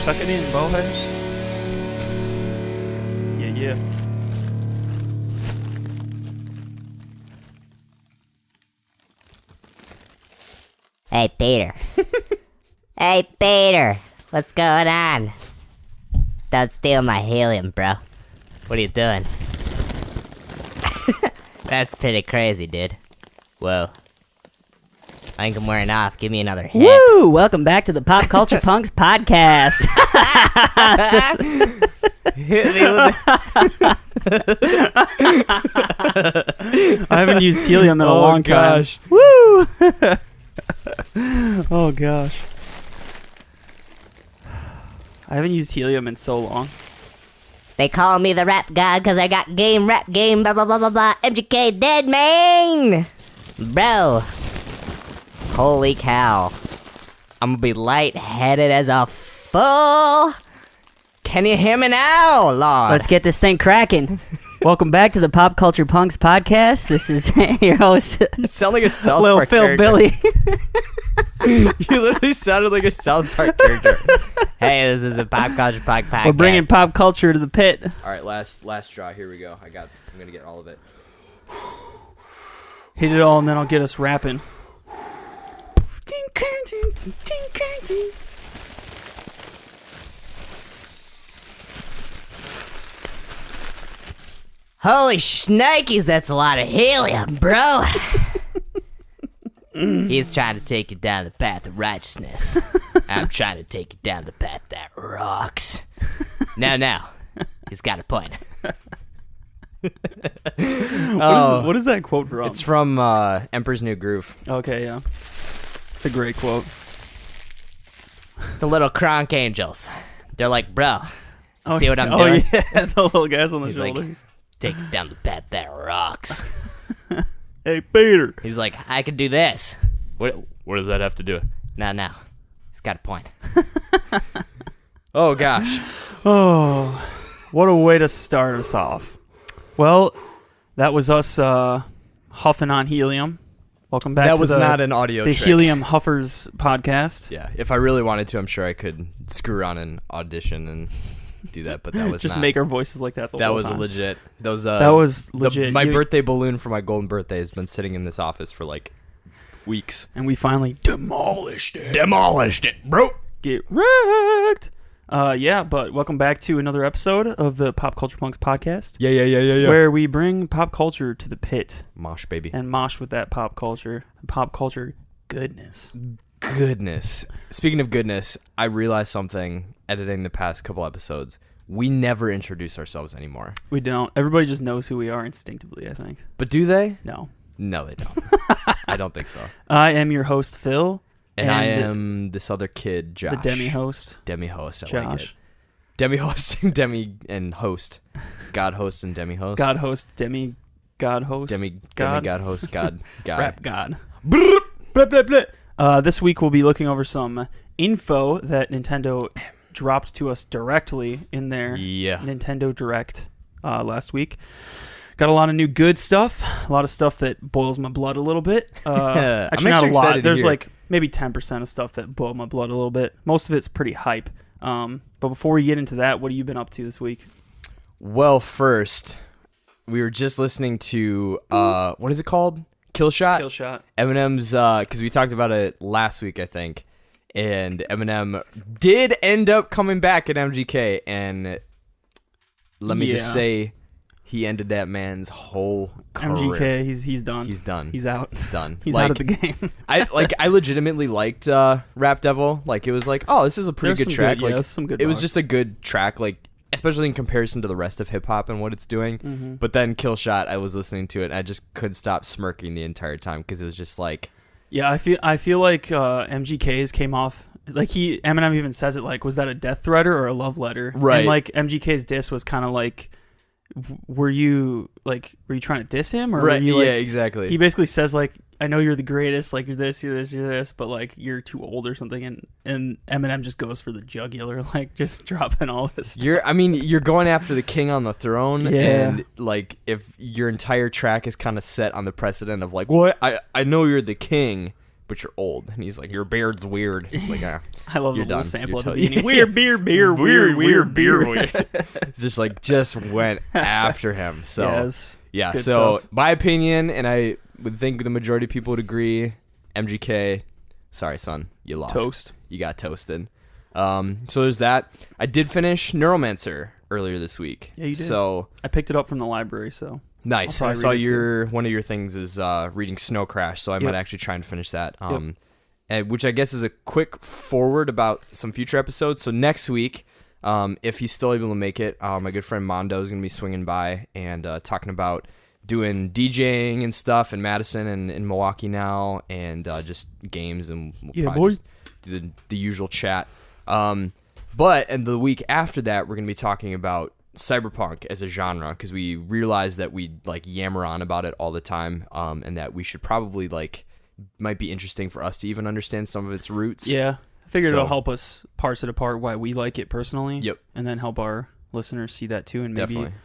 tuck it in, Boaz. Yeah. Hey, Peter. Hey, Peter. What's going on? Don't steal my helium, bro. What are you doing? That's pretty crazy, dude. Whoa. I think I'm wearing off. Give me another hit. Woo! Welcome back to the Pop Culture Punks podcast. Hit me with I haven't used helium in a long time. Woo! Oh gosh. I haven't used helium in so long. They call me the rap god because I got rap game, blah, blah, blah, blah, blah. MGK dead, man! Bro. Holy cow. I'm gonna be lightheaded as a fool. Can you hear me now, Lord? Let's get this thing cracking. Welcome back to the Pop Culture Punks podcast. This is your host. You sound like a South Lil Park Phil character. Billy. You literally sounded like a South Park character. Hey, this is the Pop Culture Punk podcast. We're bringing pop culture to the pit. All right, last draw. Here we go. I'm gonna get all of it. Hit it all and then I'll get us rapping. Holy shnikes, that's a lot of helium, bro. He's trying to take you down the path of righteousness. I'm trying to take you down the path that rocks. No. He's got a point. What is that quote from? It's from Emperor's New Groove. Okay, yeah. It's a great quote. The little Kronk angels. They're like, bro, see what I'm doing? Oh, yeah. The little guys on the He's like, shoulders. take you down the path that rocks. Hey, Peter. He's like, I can do this. What does that have to do? No. He's got a point. Oh gosh. Oh, what a way to start us off. Well, that was us huffing on helium. Welcome back That to was not an audio the trick. Helium Huffers podcast. Yeah, if I really wanted to, I'm sure I could screw around and audition and do that, but that was Just not. make our voices like that the That whole was time. legit. That was legit. My birthday balloon for my golden birthday has been sitting in this office for like weeks. And we finally demolished it. Demolished it, bro. Get wrecked. Yeah, but welcome back to another episode of the Pop Culture Punks podcast. Yeah. Where we bring pop culture to the pit Mosh, baby. and mosh with that pop culture goodness. Goodness. Speaking of goodness, I realized something editing the past couple episodes. We never introduce ourselves anymore. We don't. Everybody just knows who we are instinctively, I think. But do they? No. No, they don't. I don't think so. I am your host, Phil. And I am this other kid, Josh. The demi-host. Demi-host, I Josh. like it. Demi-hosting, demi and host. God host and demi-host. God host, God host. Demi-god host, God. Rap God. Brrr, blah, blah, blah. This week we'll be looking over some info that Nintendo dropped to us directly in their Nintendo Direct last week. Got a lot of new good stuff. A lot of stuff that boils my blood a little bit. Actually, not a lot. There's like maybe 10% of stuff that boil my blood a little bit. Most of it's pretty hype. But before we get into that, what have you been up to this week? Well, first, we were just listening to, what is it called? Killshot? Killshot. Eminem's, because we talked about it last week, I think. And Eminem did end up coming back at MGK. And let me just say, he ended that man's whole career. MGK, he's done. He's done. He's out. He's done. He's out of the game. I legitimately liked Rap Devil. Like, it was like, oh, this is a pretty good track. Like, some good it was bars. just a good track, like, especially in comparison to the rest of hip hop and what it's doing. Mm-hmm. But then Killshot, I was listening to it and I just couldn't stop smirking the entire time because it was just like, yeah, I feel like MGK's came off like Eminem even says it like, was that a death threat or a love letter? Right. And like MGK's diss was kind of like, were you trying to diss him or right? were you, like, yeah, exactly. He basically says like, I know you're the greatest, like you're this, but like you're too old or something, and Eminem just goes for the jugular, like just dropping all this stuff. You're going after the king on the throne, Yeah. and like if your entire track is kind of set on the precedent of like, what I know you're the king, but you're old. And he's like, your beard's weird. It's like, I love the you're little done. sample at You're the beginning. Weird beer, weird beer. It's just went after him. So yes, yeah. good So stuff. my opinion, and I would think the majority of people would agree, MGK. Sorry, son, you lost. Toast. You got toasted. So there's that. I did finish Neuromancer earlier this week. Yeah, you did. So I picked it up from the library, so nice. I'll I probably saw read it one of your things is reading Snow Crash, so I might actually try and finish that. Which I guess is a quick forward about some future episodes. So next week, if he's still able to make it, my good friend Mondo is going to be swinging by and talking about doing DJing and stuff in Madison and in Milwaukee now, and just games, and we'll probably just do the usual chat. And the week after that, we're going to be talking about cyberpunk as a genre, because we realize that we like yammer on about it all the time, and that we should probably might be interesting for us to even understand some of its roots. Yeah, I figured it'll help us parse it apart, why we like it personally. Yep. And then help our listeners see that too, and maybe Definitely.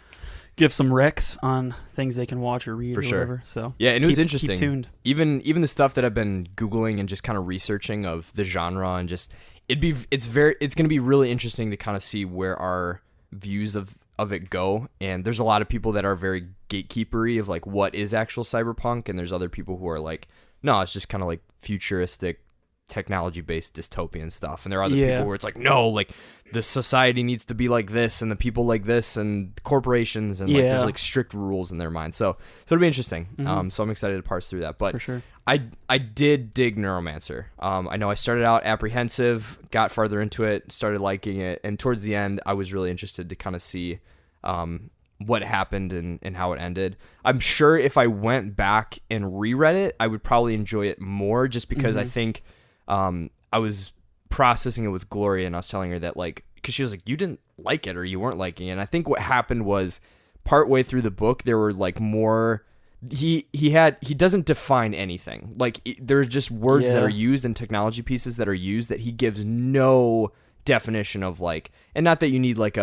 give some recs on things they can watch or read For or sure. whatever. So yeah, and it was interesting. Keep tuned. Even the stuff that I've been Googling and just kind of researching of the genre, and just it's going to be really interesting to kind of see where our views of it go. And there's a lot of people that are very gatekeepery of like what is actual cyberpunk, and there's other people who are like, no, it's just kind of like futuristic technology-based dystopian stuff. And there are other people where it's like, no, like the society needs to be like this, and the people like this, and corporations, and like there's like strict rules in their mind. So it'll be interesting. So I'm excited to parse through that. But For sure. I did dig Neuromancer. I know I started out apprehensive, got farther into it, started liking it, and towards the end I was really interested to kind of see what happened and how it ended. I'm sure if I went back and reread it, I would probably enjoy it more, just because I think I was processing it with Gloria, and I was telling her that, like, because she was like, you didn't like it, or you weren't liking it. And I think what happened was, partway through the book, there were like more, he doesn't define anything. Like there's just words that are used and technology pieces that are used that he gives no definition of, like, and not that you need like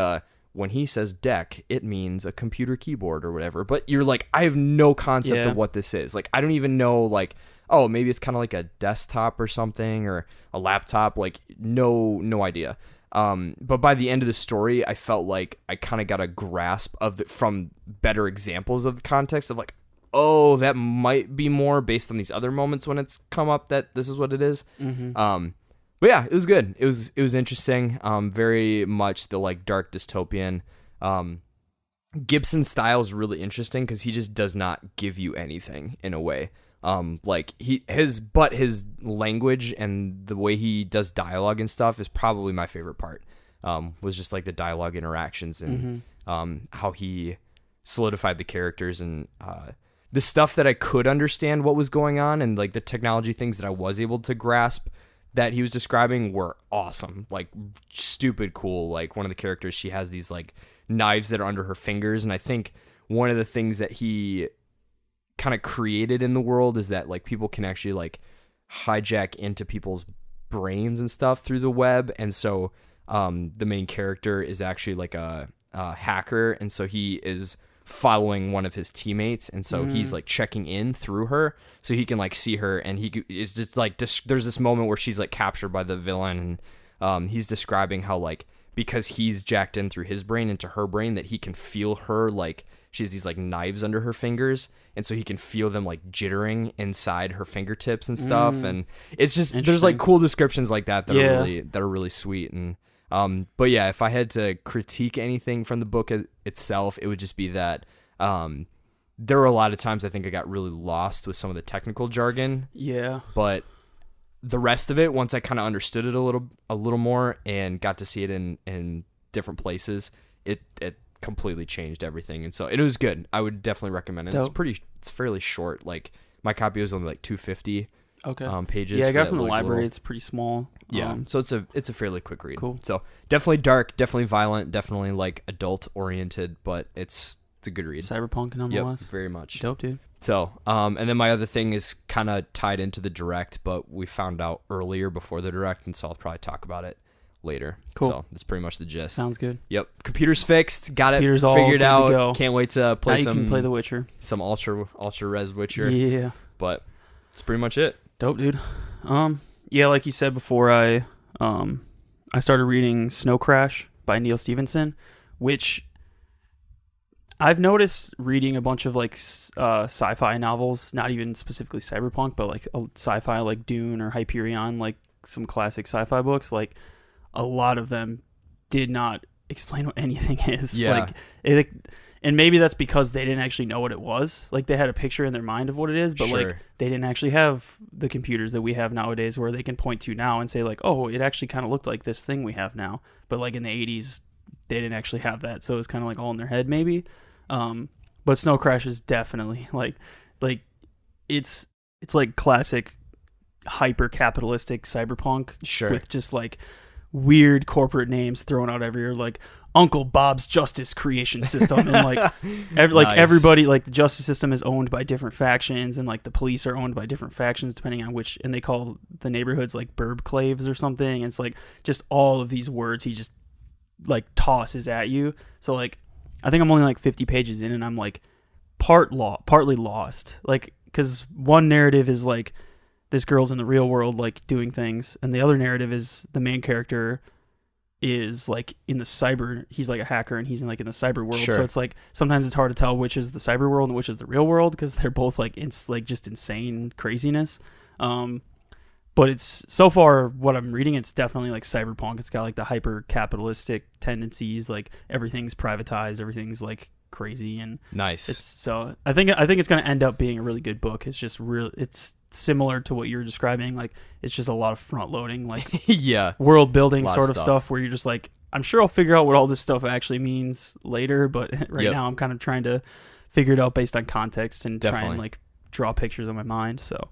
when he says deck, it means a computer keyboard or whatever, but you're like, I have no concept of what this is. Like, I don't even know, like, oh, maybe it's kind of like a desktop or something, or a laptop. Like, no idea. But by the end of the story, I felt like I kind of got a grasp of from better examples of the context of like, oh, that might be more based on these other moments when it's come up that this is what it is. But yeah, it was good. It was interesting. Very much the like dark dystopian. Gibson's style is really interesting because he just does not give you anything in a way. Like his language and the way he does dialogue and stuff is probably my favorite part. Was just like the dialogue interactions and how he solidified the characters, and the stuff that I could understand what was going on, and like the technology things that I was able to grasp that he was describing were awesome. Like stupid cool. Like one of the characters, she has these like knives that are under her fingers, and I think one of the things that he kind of created in the world is that like people can actually like hijack into people's brains and stuff through the web. And so the main character is actually like a hacker, and so he is following one of his teammates, and so he's like checking in through her so he can like see her, and he is just like there's this moment where she's like captured by the villain, and he's describing how like because he's jacked in through his brain into her brain that he can feel her, like she has these like knives under her fingers, and so he can feel them like jittering inside her fingertips and stuff. And it's just there's like cool descriptions like that are really sweet. And but yeah, if I had to critique anything from the book itself, it would just be that there were a lot of times I think I got really lost with some of the technical jargon. Yeah. But the rest of it, once I kind of understood it a little more and got to see it in different places, it completely changed everything. And so it was good. I would definitely recommend it. Dope. It's fairly short. Like my copy was only like 250 pages. Yeah, I got for from the that, like, library. little- It's pretty small. Yeah, so it's a fairly quick read. Cool. So definitely dark, definitely violent, definitely like adult oriented, but it's a good read. Cyberpunk nonetheless. Yep, very much. Dope, dude. So, and then my other thing is kind of tied into the direct, but we found out earlier before the direct, and so I'll probably talk about it later. Cool. So that's pretty much the gist. Sounds good. Yep. Computer's fixed. Got it Computer's all figured good to out. go. Can't wait to play Now you some. can play The Witcher. Some ultra res Witcher. Yeah. But that's pretty much it. Dope, dude. Yeah, like you said before, I started reading Snow Crash by Neil Stephenson, which I've noticed reading a bunch of like sci-fi novels, not even specifically cyberpunk, but like sci-fi like Dune or Hyperion, like some classic sci-fi books. Like a lot of them did not explain what anything is. Yeah. And maybe that's because they didn't actually know what it was. Like they had a picture in their mind of what it is, but like they didn't actually have the computers that we have nowadays where they can point to now and say like, oh, it actually kind of looked like this thing we have now. But like in the 80s, they didn't actually have that. So it was kind of like all in their head maybe. But Snow Crash is definitely like it's like classic hyper capitalistic cyberpunk with just like weird corporate names thrown out everywhere, like Uncle Bob's Justice Creation System, and like everybody, like the justice system is owned by different factions, and like the police are owned by different factions depending on which, and they call the neighborhoods like burbclaves or something. And it's like just all of these words he just like tosses at you. So like I think I'm only like 50 pages in, and I'm like partly lost, like because one narrative is like this girl's in the real world like doing things, and the other narrative is the main character is like in the cyber, he's like a hacker and he's in the cyber world. So it's like sometimes it's hard to tell which is the cyber world and which is the real world, because they're both like like just insane craziness. But it's, so far what I'm reading, it's definitely like cyberpunk. It's got like the hyper capitalistic tendencies, like everything's privatized, everything's like crazy and nice. So I think it's going to end up being a really good book. It's just it's similar to what you're describing. Like it's just a lot of front loading, like world building sort of stuff where you're just like, I'm sure I'll figure out what all this stuff actually means later, but right now I'm kind of trying to figure it out based on context and try and like draw pictures in my mind. So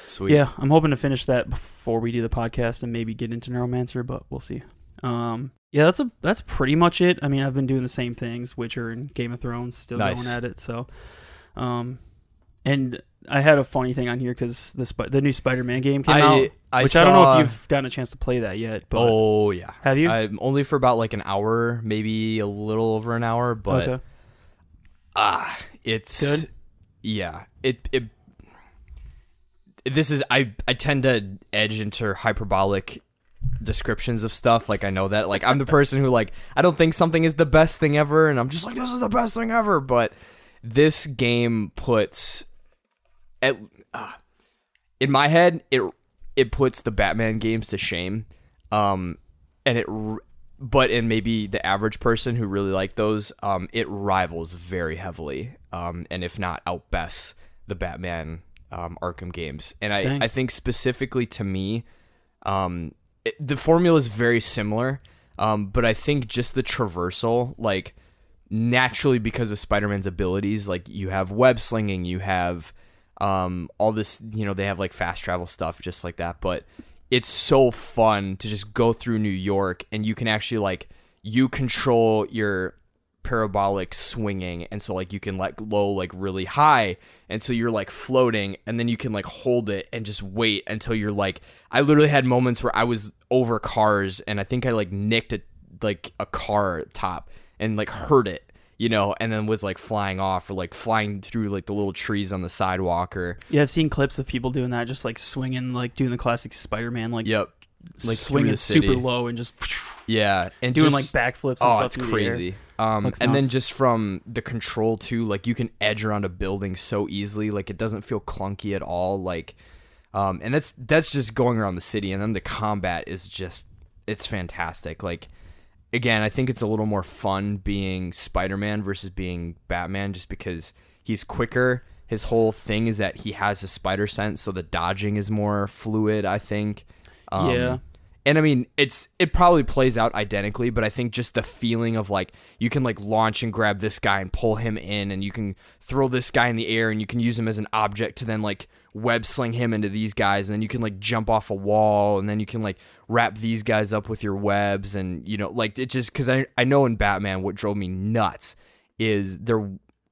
sweet. Yeah, I'm hoping to finish that before we do the podcast and maybe get into Neuromancer, but we'll see. Yeah, that's pretty much it. I mean, I've been doing the same things, Witcher and Game of Thrones, still going at it. So, and I had a funny thing on here because the new Spider-Man game came out, which I don't know if you've gotten a chance to play that yet. But have you? Only for about like an hour, maybe a little over an hour, but it's good. Yeah, this is I tend to edge into hyperbolic descriptions of stuff. Like I know that, like I'm the person who like I don't think something is the best thing ever, and I'm just like, this is the best thing ever. But this game puts in my head it puts the Batman games to shame, but in maybe the average person who really like those, it rivals very heavily, and if not outbests the Batman Arkham games. And I think specifically to me, the formula is very similar, but I think just the traversal, like naturally because of Spider-Man's abilities, like you have web slinging, you have all this, they have like fast travel stuff just like that, but it's so fun to just go through New York, and you can actually like you control your parabolic swinging, and so like you can let low like really high, and so you're like floating, and then you can like hold it and just wait until you're like, I literally had moments where I was over cars, and I think I like nicked a car top and like hurt it, and then was like flying off or like flying through like the little trees on the sidewalk. Or I've seen clips of people doing that, just like swinging, like doing the classic Spider-Man, like like swinging super low and just and doing just, like backflips and stuff. It's crazy. And then just from the control too, like you can edge around a building so easily, like it doesn't feel clunky at all, like and that's just going around the city. And then the combat is just, it's fantastic. Like again, I think it's a little more fun being Spider-Man versus being Batman, just because he's quicker. His whole thing is that he has a spider sense, so the dodging is more fluid, I think. And I mean, it probably plays out identically, but I think just the feeling of like you can like launch and grab this guy and pull him in, and you can throw this guy in the air, and you can use him as an object to then like web sling him into these guys, and then you can like jump off a wall, and then you can like wrap these guys up with your webs, and like it just, because I know in Batman what drove me nuts is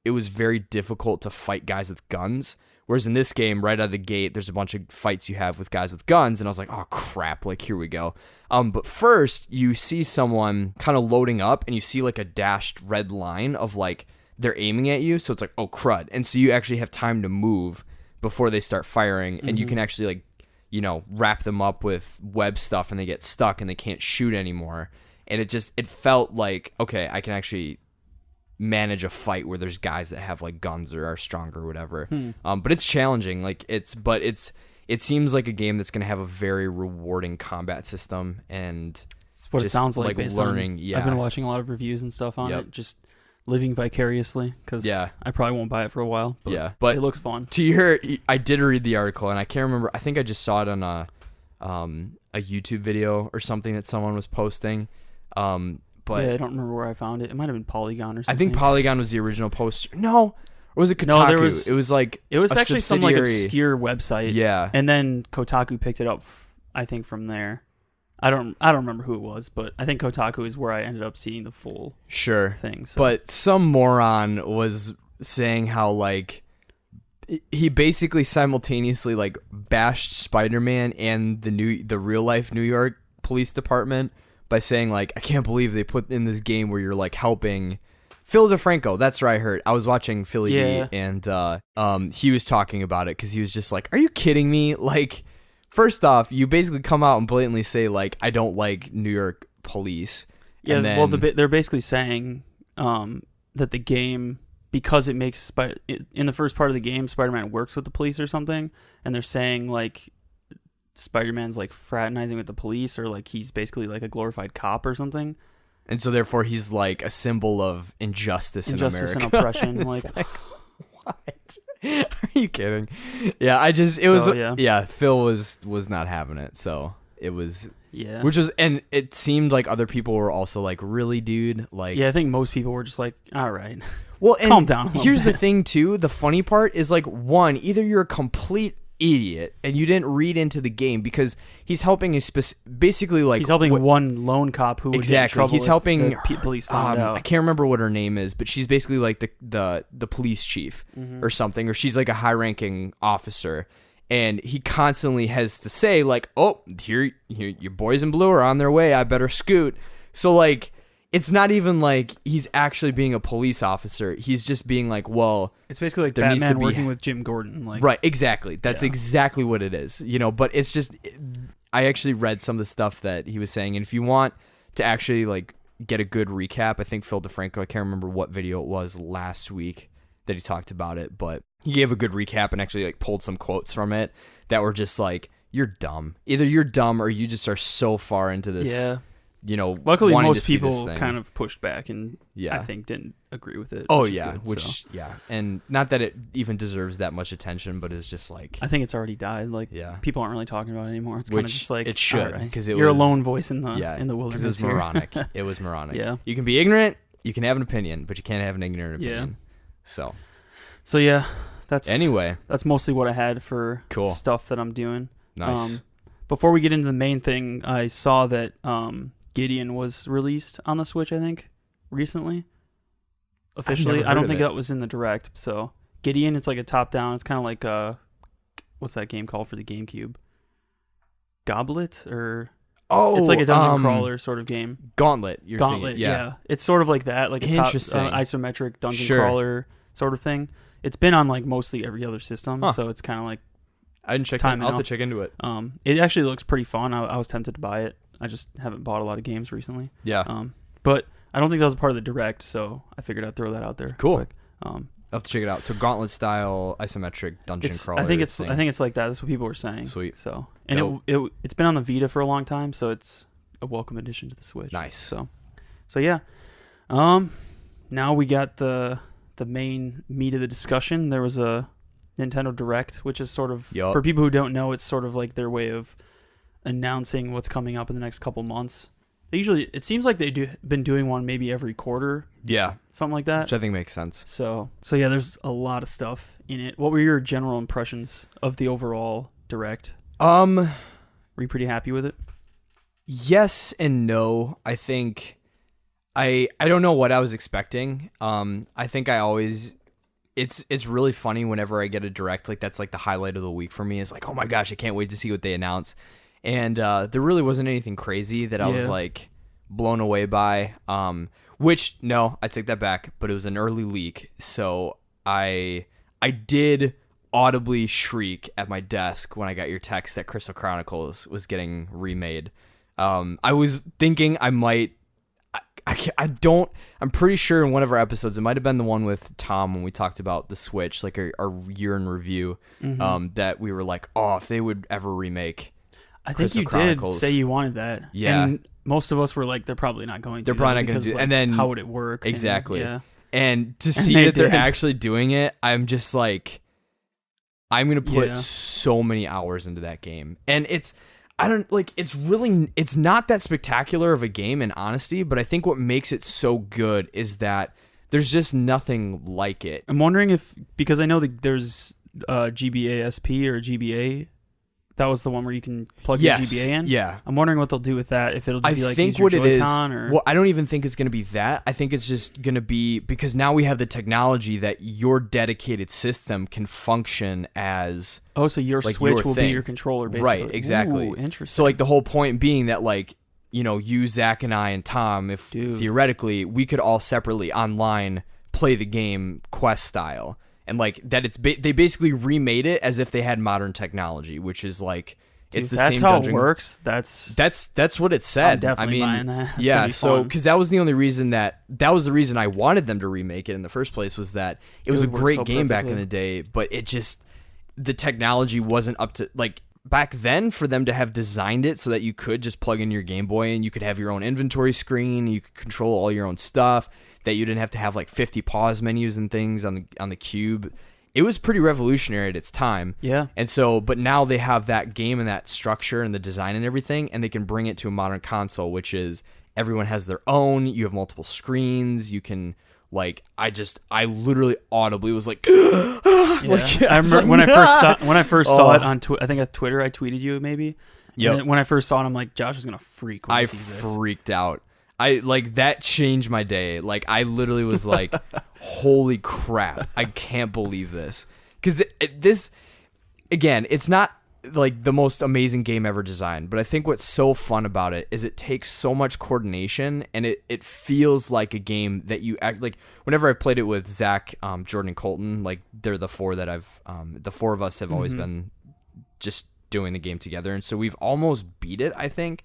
it was very difficult to fight guys with guns. Whereas in this game, right out of the gate, there's a bunch of fights you have with guys with guns, and I was like, oh crap, like here we go. But first, you see someone kind of loading up, and you see like a dashed red line of like they're aiming at you, so it's like, oh crud. And so you actually have time to move before they start firing, and you can actually like wrap them up with web stuff and they get stuck and they can't shoot anymore. And it felt like, okay, I can actually manage a fight where there's guys that have like guns or are stronger or whatever. But it's challenging. It seems like a game that's going to have a very rewarding combat system, and it's what it sounds like based learning. On, yeah. I've been watching a lot of reviews and stuff on it, just living vicariously, because I probably won't buy it for a while. But it looks fun. I did read the article, and I can't remember. I think I just saw it on a YouTube video or something that someone was posting. But I don't remember where I found it. It might have been Polygon or something. I think Polygon was the original poster. No, or was it Kotaku? No, it was actually some like obscure website. Yeah, and then Kotaku picked it up. I think from there. I don't remember who it was, but I think Kotaku is where I ended up seeing the full thing. So. But some moron was saying how like he basically simultaneously like bashed Spider-Man and the real life New York Police Department by saying like, I can't believe they put in this game where you're like helping Phil DeFranco. That's what I heard. I was watching Philly D, and he was talking about it because he was just like, are you kidding me? Like, first off, you basically come out and blatantly say like, I don't like New York police. Yeah, and then, they're basically saying that the game, because it makes in the first part of the game, Spider-Man works with the police or something, and they're saying like Spider-Man's like fraternizing with the police, or like he's basically like a glorified cop or something. And so therefore he's like a symbol of injustice in America. And oppression. like what? Are you kidding? Yeah, Phil was not having it. So it was and it seemed like other people were also like, really, dude? Like, I think most people were just like, all right. Well, and calm down. Here's the thing too, the funny part is like, one, either you're a complete idiot and you didn't read into the game, because he's helping basically like he's helping one lone cop who would get in trouble. He's helping the police found out. I can't remember what her name is, but she's basically like the police chief or something, or she's like a high ranking officer, and he constantly has to say like, oh, here your boys in blue are on their way, I better scoot. So like, it's not even like he's actually being a police officer. He's just being like, well, it's basically like Batman working with Jim Gordon. Like, right, exactly. That's exactly what it is. But it's just, I actually read some of the stuff that he was saying, and if you want to actually like get a good recap, I think Phil DeFranco, I can't remember what video it was last week that he talked about it, but he gave a good recap and actually like pulled some quotes from it that were just like, you're dumb. Either you're dumb or you just are so far into this. Yeah. Luckily most people kind of pushed back and I think didn't agree with it. And not that it even deserves that much attention, but it's just like, I think it's already died. Like, people aren't really talking about it anymore. It's kind of just like, it should, because you're a lone voice in the wilderness. It was moronic. It was moronic. Yeah, you can be ignorant, you can have an opinion, but you can't have an ignorant opinion. So that's mostly what I had for stuff that I'm doing. Nice. Before we get into the main thing, I saw that Gideon was released on the Switch, I think, recently. Officially. I don't think that was in the Direct. So Gideon, it's like a top-down. It's kind of like, what's that game called for the GameCube? Goblet? It's like a dungeon crawler sort of game. Gauntlet. Thinking, yeah. It's sort of like that, like a top isometric dungeon crawler sort of thing. It's been on like mostly every other system, so it's kind of like, I didn't check it. I'll have to check into it. It actually looks pretty fun. I was tempted to buy it. I just haven't bought a lot of games recently. Yeah. But I don't think that was a part of the Direct, so I figured I'd throw that out there. Cool. I'll have to check it out. So Gauntlet style isometric dungeon crawler. I think it's like that. That's what people were saying. Sweet. So, and it's been on the Vita for a long time, so it's a welcome addition to the Switch. Nice. So yeah. Now we got the main meat of the discussion. There was a Nintendo Direct, which is sort of, for people who don't know, it's sort of like their way of announcing what's coming up in the next couple months. It seems like been doing one maybe every quarter. Yeah. Something like that. Which I think makes sense. So yeah, there's a lot of stuff in it. What were your general impressions of the overall Direct? Were you pretty happy with it? Yes and no. I think I don't know what I was expecting. I think I always, it's really funny whenever I get a Direct, like that's like the highlight of the week for me. It's like, oh my gosh, I can't wait to see what they announce. And there really wasn't anything crazy that I was like blown away by. Which, no, I take that back, but it was an early leak. So I did audibly shriek at my desk when I got your text that Crystal Chronicles was getting remade. I was thinking I might. I'm pretty sure in one of our episodes, it might have been the one with Tom when we talked about the Switch, like our year in review, that we were like, oh, if they would ever remake. I think you did say you wanted that. Yeah. And most of us were like, they're probably not going to. They're probably not going to do it. Like, and then how would it work? Exactly. And to see that they're actually doing it, I'm just like, I'm going to put so many hours into that game. And it's not that spectacular of a game in honesty, but I think what makes it so good is that there's just nothing like it. I'm wondering because I know that there's GBA SP or GBA. That was the one where you can plug your GBA in? Yeah. I'm wondering what they'll do with that. If it'll just be like use your what Joy-Con it is, or... Well, I don't even think it's going to be that. I think it's just going to be... Because now we have the technology that your dedicated system can function as... Oh, so your Switch will be your controller, basically. Right, exactly. Ooh, interesting. So, like, the whole point being that, like, you know, you, Zach, and I, and Tom, if theoretically, we could all separately online play the game Quest style. And, like, that they basically remade it as if they had modern technology, which is, like... Dude, it's the that's same how dungeon. It works. That's what it said. I'm definitely buying that. That's yeah. So because that was the only reason that was the reason I wanted them to remake it in the first place, was that it was a great game back in the day, but it just the technology wasn't up to, like, back then for them to have designed it so that you could just plug in your Game Boy and you could have your own inventory screen, you could control all your own stuff, that you didn't have to have like 50 pause menus and things on the cube. It was pretty revolutionary at its time. Yeah. And so, but now they have that game and that structure and the design and everything, and they can bring it to a modern console, which is everyone has their own. You have multiple screens. You can, like, I literally audibly was like, yeah. I remember like, when I first saw it on I think on Twitter, I tweeted you maybe. Yeah. When I first saw it, I'm like, Josh is gonna freak when he sees this. I freaked out. That changed my day. Like, I literally was like, holy crap, I can't believe this. Because this, again, it's not like the most amazing game ever designed, but I think what's so fun about it is it takes so much coordination, and it feels like a game that you act like. Whenever I've played it with Zach, Jordan, and Colton, like, they're the four that the four of us have always been just doing the game together, and so we've almost beat it, I think.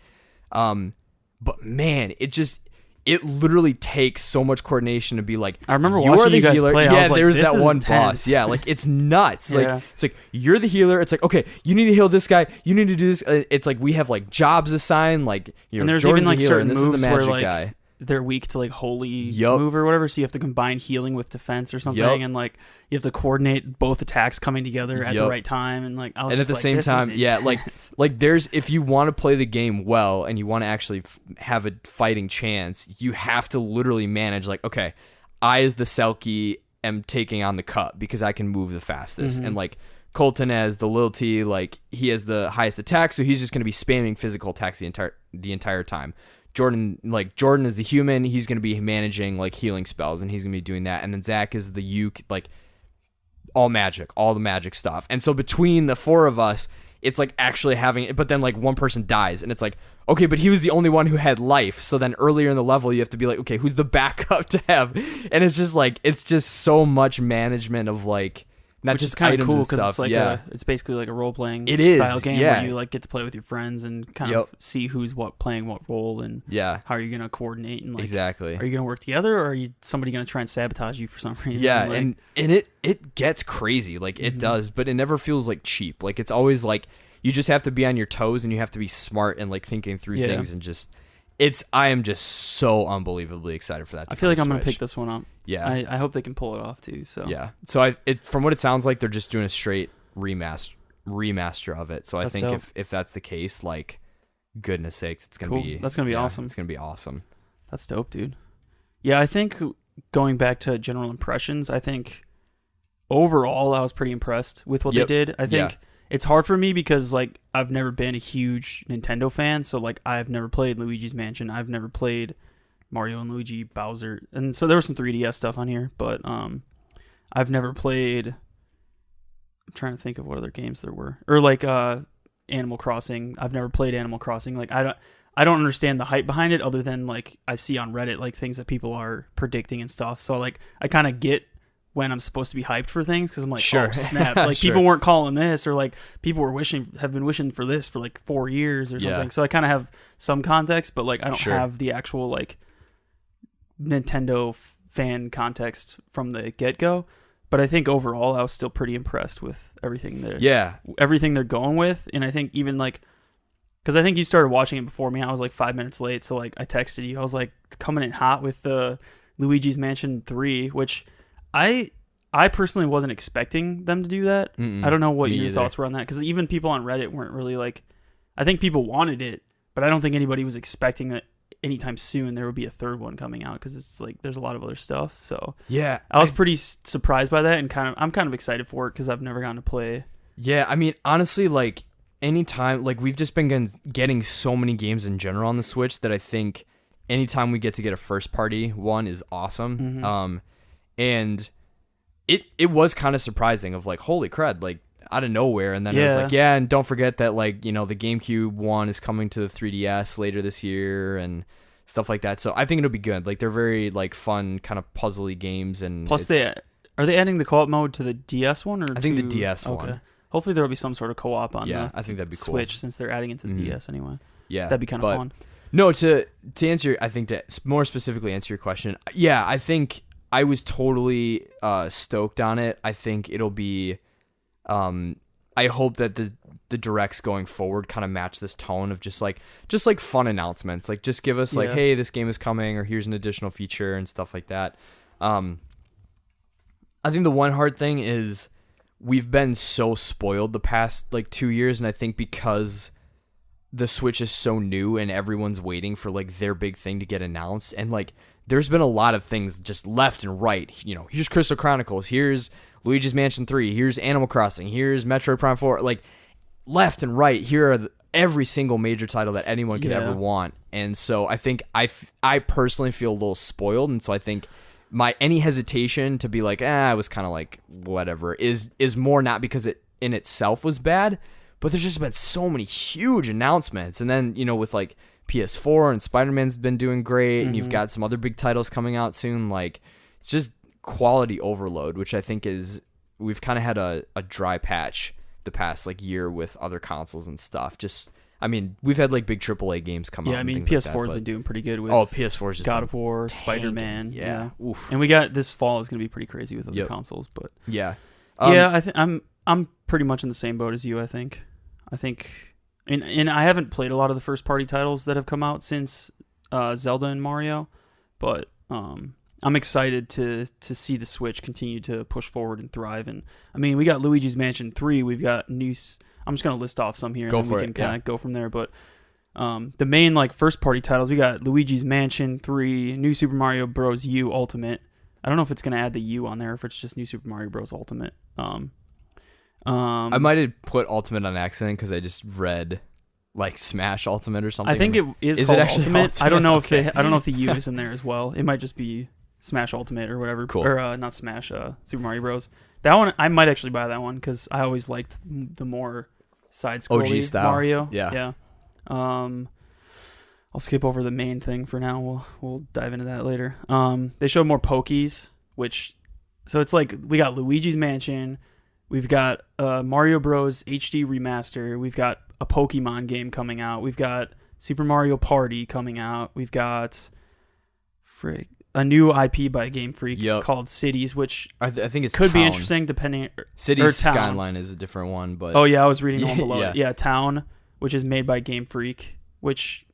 But man, it literally takes so much coordination to be like, I remember watching you guys healer. play. Yeah, I was like, there's this that is one intense. boss. Yeah, like, it's nuts. Yeah. Like, it's like, you're the healer. It's like, okay, you need to heal this guy. You need to do this. It's like we have like jobs assigned. Like, you know, and there's Jordan's even like the healer, certain and this moves is the magic where like guy. They're weak to like holy move or whatever, so you have to combine healing with defense or something, and like you have to coordinate both attacks coming together at the right time, and like I was and just at the same time, yeah, like there's, if you want to play the game well and you want to actually have a fighting chance, you have to literally manage, like, okay, I as the Selkie am taking on the cut because I can move the fastest, and like Colton as the Lil T, like, he has the highest attack, so he's just going to be spamming physical attacks the entire time. Jordan is the human. He's going to be managing like healing spells, and he's going to be doing that. And then Zach is the Uke, like, all the magic stuff. And so between the four of us, it's like actually having it. But then like one person dies, and it's like, okay, but he was the only one who had life. So then earlier in the level, you have to be like, okay, who's the backup to have? And it's just like, it's just so much management of like, not which just is kind of cool because it's like it's basically like a role playing style game where you like get to play with your friends and kind of see who's playing what role, and how are you gonna coordinate, and like, exactly, are you gonna work together, or are you somebody gonna try and sabotage you for some reason? Yeah, like, and it gets crazy, like it does, but it never feels like cheap. Like, it's always like you just have to be on your toes, and you have to be smart and like thinking through things, and just I am just so unbelievable excited for that. I feel like I'm gonna pick this one up. Yeah, I hope they can pull it off too. So yeah, so from what it sounds like, they're just doing a straight remaster of it. So I think dope. if that's the case, like, goodness sakes, it's gonna cool. be That's gonna be awesome. It's gonna be awesome. That's dope, dude. Yeah, I think going back to general impressions, I think overall I was pretty impressed with what they did. I think it's hard for me because like I've never been a huge Nintendo fan, so like I've never played Luigi's Mansion, I've never played Mario and Luigi, Bowser, and so there was some 3DS stuff on here, but I've never played. I'm trying to think of what other games there were, or like Animal Crossing. I've never played Animal Crossing. Like I don't understand the hype behind it, other than like I see on Reddit like things that people are predicting and stuff. So like I kind of get when I'm supposed to be hyped for things, because I'm like, Sure. oh snap, like Sure. people weren't calling this, or like people have been wishing for this for like 4 years or something. Yeah. So I kind of have some context, but like I don't Sure. have the actual like Nintendo fan context from the get go. But I think overall I was still pretty impressed with everything they're going with, and I think even like, because I think you started watching it before me. I was like 5 minutes late, so like I texted you. I was like coming in hot with the Luigi's Mansion 3, which I personally wasn't expecting them to do that. I don't know what your thoughts were on that, because even people on Reddit weren't really like. I think people wanted it, but I don't think anybody was expecting that anytime soon there would be a third one coming out, because it's like there's a lot of other stuff. So yeah, I was pretty surprised by that, and I'm kind of excited for it because I've never gotten to play. Yeah, I mean, honestly, like anytime, like we've just been getting so many games in general on the Switch that I think anytime we get to get a first party one is awesome. And it was kind of surprising of like, holy crud, like out of nowhere. And then it was like, yeah, and don't forget that like, you know, the GameCube one is coming to the 3DS later this year and stuff like that. So I think it'll be good. Like they're very like fun kind of puzzly games. And plus are they adding the co-op mode to the DS one, or I think the DS one. Hopefully there'll be some sort of co-op on I think that'd be cool. Switch, since they're adding it to the DS anyway. Yeah, that'd be kind of fun. No, to answer, I think to more specifically answer your question, yeah, I think I was totally stoked on it. I think it'll be, I hope that the directs going forward kind of match this tone of just like fun announcements. Like just give us like, hey, this game is coming, or here's an additional feature and stuff like that. I think the one hard thing is we've been so spoiled the past like 2 years, and I think because the Switch is so new and everyone's waiting for like their big thing to get announced, and like there's been a lot of things just left and right. You know, here's Crystal Chronicles, here's Luigi's Mansion 3, here's Animal Crossing, here's Metroid Prime 4, like left and right. Here are every single major title that anyone could ever want. And so I think I personally feel a little spoiled, and so I think any hesitation to be like, I was kind of like whatever is more not because it in itself was bad, but there's just been so many huge announcements. And then, you know, with like PS4 and Spider-Man's been doing great, and you've got some other big titles coming out soon. Like it's just quality overload, which I think we've kind of had a dry patch the past like year with other consoles and stuff. Just, I mean, we've had like big AAA games come out. Yeah, I mean, PS4 has been doing pretty good with PS4's just God of War, Spider-Man. Yeah. And we got this fall is going to be pretty crazy with other consoles, but yeah. I'm pretty much in the same boat as you, I think, and I haven't played a lot of the first party titles that have come out since Zelda and Mario, but I'm excited to see the Switch continue to push forward and thrive. And I mean, we got Luigi's Mansion 3, we've got new. I'm just gonna list off some here, and then we can kind of go from there. But the main like first party titles, we got Luigi's Mansion 3, New Super Mario Bros. U Ultimate. I don't know if it's gonna add the U on there, if it's just New Super Mario Bros. Ultimate. I might have put Ultimate on accident because I just read like Smash Ultimate or something. I think it is called Ultimate. I don't know if the U is in there as well. It might just be Smash Ultimate or whatever. Cool. Or not Smash, Super Mario Bros. That one, I might actually buy that one because I always liked the more side-scrolling OG style Mario. Yeah. I'll skip over the main thing for now. We'll dive into that later. They showed more Pokies, so it's like we got Luigi's Mansion, we've got Mario Bros. HD Remaster, we've got a Pokemon game coming out, we've got Super Mario Party coming out, we've got a new IP by Game Freak called Cities, which I think it's could be interesting depending. Cities Skyline is a different one, but I was reading one below it. Yeah, Town, which is made by Game Freak, which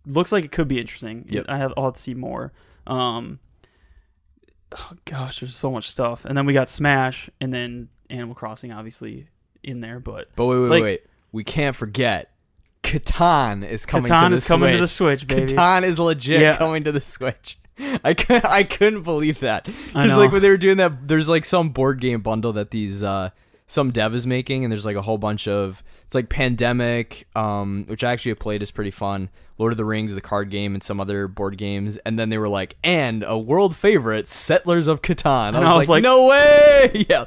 looks like it could be interesting. Yep. I'll have to see more. Oh gosh, there's so much stuff, and then we got Smash, and then Animal Crossing, obviously in there. But wait, we can't forget. Catan is coming. To the Switch, baby. Catan is legit coming to the Switch. I couldn't believe that, because like when they were doing that, there's like some board game bundle that these some dev is making, and there's like a whole bunch of, it's like Pandemic, which I actually played, is pretty fun, Lord of the Rings, the card game, and some other board games, and then they were like, and a world favorite, Settlers of Catan. And I was like, no way. Yeah.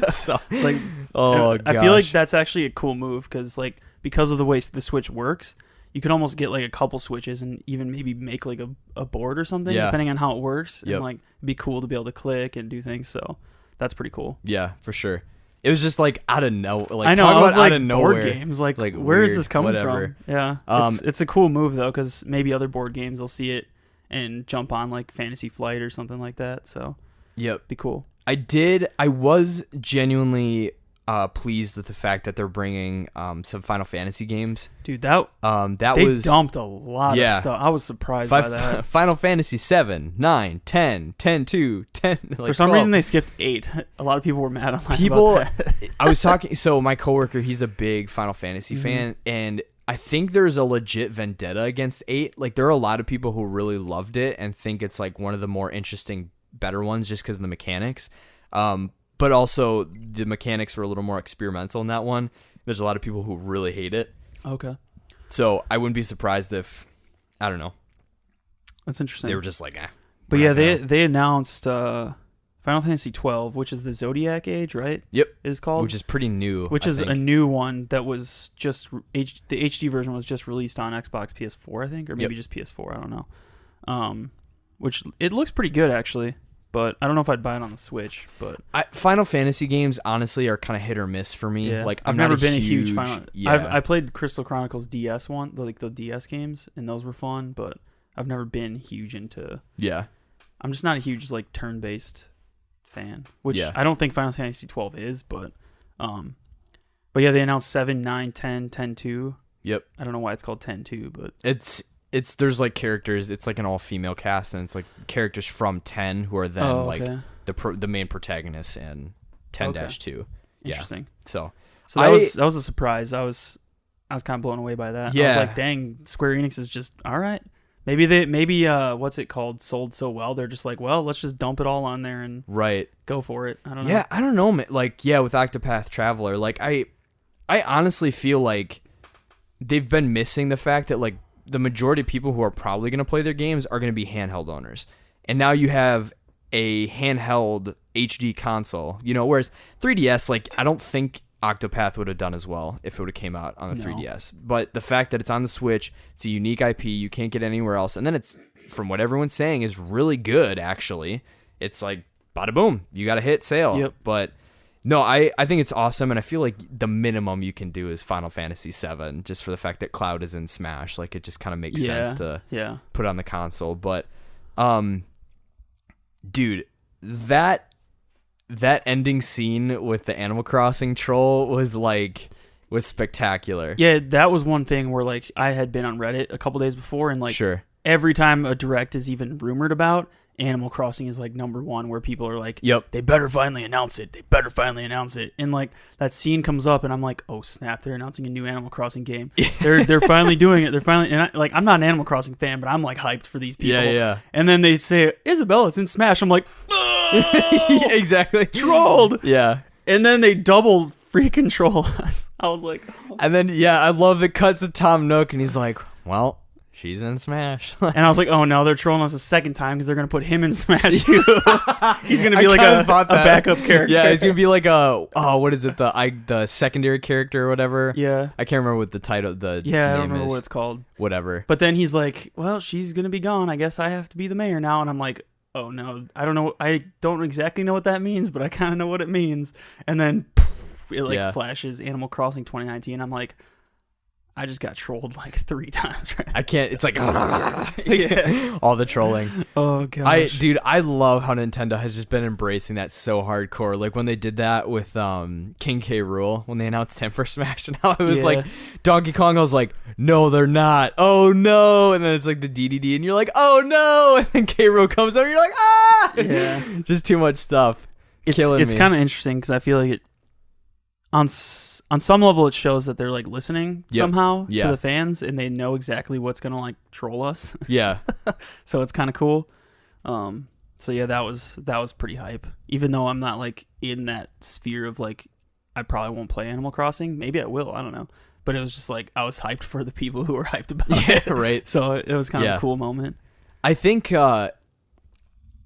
So, like, oh, I feel like that's actually a cool move because of the way the Switch works, you could almost get like a couple switches and even maybe make like a board or something, depending on how it works. And like it'd be cool to be able to click and do things. So that's pretty cool. Yeah, for sure. It was just like out of nowhere. Like, I know, I was like, out of nowhere. Board games, like where weird, is this coming whatever. from? Yeah, it's a cool move though, because maybe other board games will see it and jump on like Fantasy Flight or something like that. So be cool. I was genuinely pleased with the fact that they're bringing some Final Fantasy games. Dude, they dumped a lot of stuff. I was surprised by that. Final Fantasy 7, 9, 10, 10-2, 10. Like For some 12. reason, they skipped 8. A lot of people were mad online people, about that. I was talking. So my coworker, he's a big Final Fantasy fan, and I think there's a legit vendetta against 8. Like there are a lot of people who really loved it and think it's like one of the more interesting, better ones just because of the mechanics. But also the mechanics were a little more experimental in that one. There's a lot of people who really hate it. Okay. So I wouldn't be surprised if, I don't know. That's interesting. They were just like, But yeah, they announced Final Fantasy 12, which is the Zodiac Age, right? Yep. Is called. Which is pretty new. Which is a new one that was just, the HD version was just released on Xbox PS4, I think, or maybe just PS4, I don't know. Which, it looks pretty good, actually. But I don't know if I'd buy it on the Switch. But Final Fantasy games, honestly, are kind of hit or miss for me. Yeah. Like I've never been a huge Final. Yeah. I played Crystal Chronicles DS one, like the DS games, and those were fun. But I've never been huge into. Yeah. I'm just not a huge like turn-based fan, which I don't think Final Fantasy 12 is. But yeah, they announced 7, 9, 10, 10-2. Yep. I don't know why it's called 10-2, but there's like characters. It's like an all-female cast, and it's like characters from 10 who are then like the main protagonists in 10-2. Interesting. So that was a surprise. I was kind of blown away by that. Yeah. I was like, dang, Square Enix is just all right. Maybe what's it called? Sold so well, they're just like, well, let's just dump it all on there and go for it. I don't know. Yeah, I don't know, man. Like, with Octopath Traveler, like I honestly feel like they've been missing the fact that like the majority of people who are probably going to play their games are going to be handheld owners. And now you have a handheld HD console, whereas 3DS, like, I don't think Octopath would have done as well if it would have came out on the 3DS. But the fact that it's on the Switch, it's a unique IP, you can't get anywhere else. And then it's, from what everyone's saying, is really good, actually. It's like, bada boom, you got a hit sale. Yep. But no, I think it's awesome, and I feel like the minimum you can do is Final Fantasy 7, just for the fact that Cloud is in Smash. Like, it just kind of makes sense to put on the console. But, dude, that ending scene with the Animal Crossing troll was spectacular. Yeah, that was one thing where like I had been on Reddit a couple days before, and like every time a direct is even rumored about, Animal Crossing is like number one, where people are like, they better finally announce it. And like that scene comes up, and I'm like, oh snap, they're announcing a new Animal Crossing game. They're finally doing it. They're finally, and I'm not an Animal Crossing fan, but I'm like hyped for these people. Yeah. And then they say Isabella's in Smash. I'm like, exactly, trolled. Yeah. And then they double free control us. I was like, and then I love it cuts to Tom Nook, and he's like, well, she's in Smash. And I was like, oh no, they're trolling us a second time because they're going to put him in Smash too. He's going to be like a backup character. Yeah, he's going to be like what is it, the secondary character or whatever. Yeah. I can't remember what the title, I don't remember what it's called. Whatever. But then he's like, well, she's going to be gone. I guess I have to be the mayor now. And I'm like, oh no, I don't know. I don't exactly know what that means, but I kind of know what it means. And then it flashes Animal Crossing 2019. I'm like, I just got trolled like 3 times. Right? I can't. It's like all the trolling. Oh gosh, I love how Nintendo has just been embracing that so hardcore. Like when they did that with King K. Rool when they announced him for Smash, and how it was like Donkey Kong. I was like, no, they're not. Oh no! And then it's like the DDD, and you're like, oh no! And then K. Rool comes up, and you're like, ah! Yeah, just too much stuff. It's kind of interesting because I feel like it on some level it shows that they're like listening somehow to the fans, and they know exactly what's gonna like troll us. Yeah. So it's kind of cool. So yeah, that was pretty hype. Even though I'm not like in that sphere of like, I probably won't play Animal Crossing. Maybe I will. I don't know. But it was just like I was hyped for the people who were hyped about it. Right. So it was kind of a cool moment. I think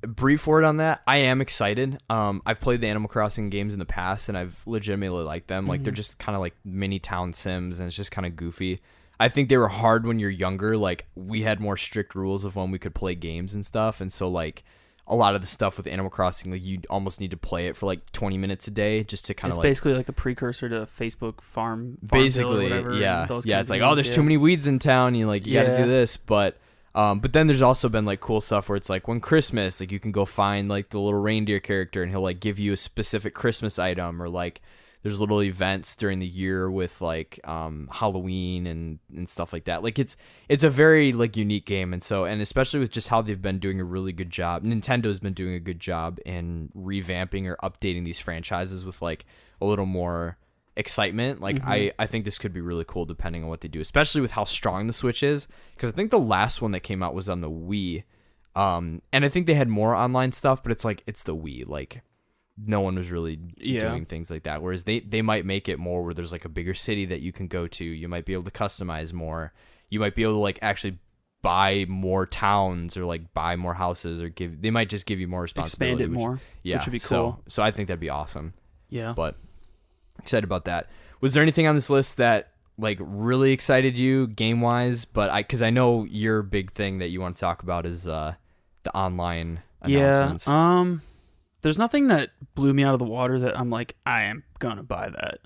brief word on that. I am excited. I've played the Animal Crossing games in the past, and I've legitimately liked them. Like they're just kind of like mini town sims, and it's just kind of goofy. I think they were hard when you're younger. Like, we had more strict rules of when we could play games and stuff. And so, like, a lot of the stuff with Animal Crossing, like, you almost need to play it for, like, 20 minutes a day just to kind of, like... It's basically like the precursor to Facebook Farmville basically, or whatever. Yeah. Those Yeah, it's like, oh, there's too many weeds in town. You got to do this. But then there's also been, like, cool stuff where it's, like, when Christmas, like, you can go find, like, the little reindeer character and he'll, like, give you a specific Christmas item, or, like, there's little events during the year with, like, Halloween and stuff like that. Like, it's a very, like, unique game. And so, and especially with just how they've been doing a really good job, Nintendo's been doing a good job in revamping or updating these franchises with, like, a little more excitement. Like, I think this could be really cool depending on what they do, especially with how strong the Switch is. Because I think the last one that came out was on the Wii. And I think they had more online stuff, but it's like, it's the Wii. Like, no one was really doing things like that. Whereas they might make it more where there's, like, a bigger city that you can go to. You might be able to customize more. You might be able to, like, actually buy more towns or, like, buy more houses, or they might just give you more responsibility. Expand it more. Yeah. Which would be cool. So I think that'd be awesome. Yeah. But excited about that. Was there anything on this list that, like, really excited you game wise? But because I know your big thing that you want to talk about is the online announcements. Yeah. There's nothing that blew me out of the water that I'm like, I am gonna buy that.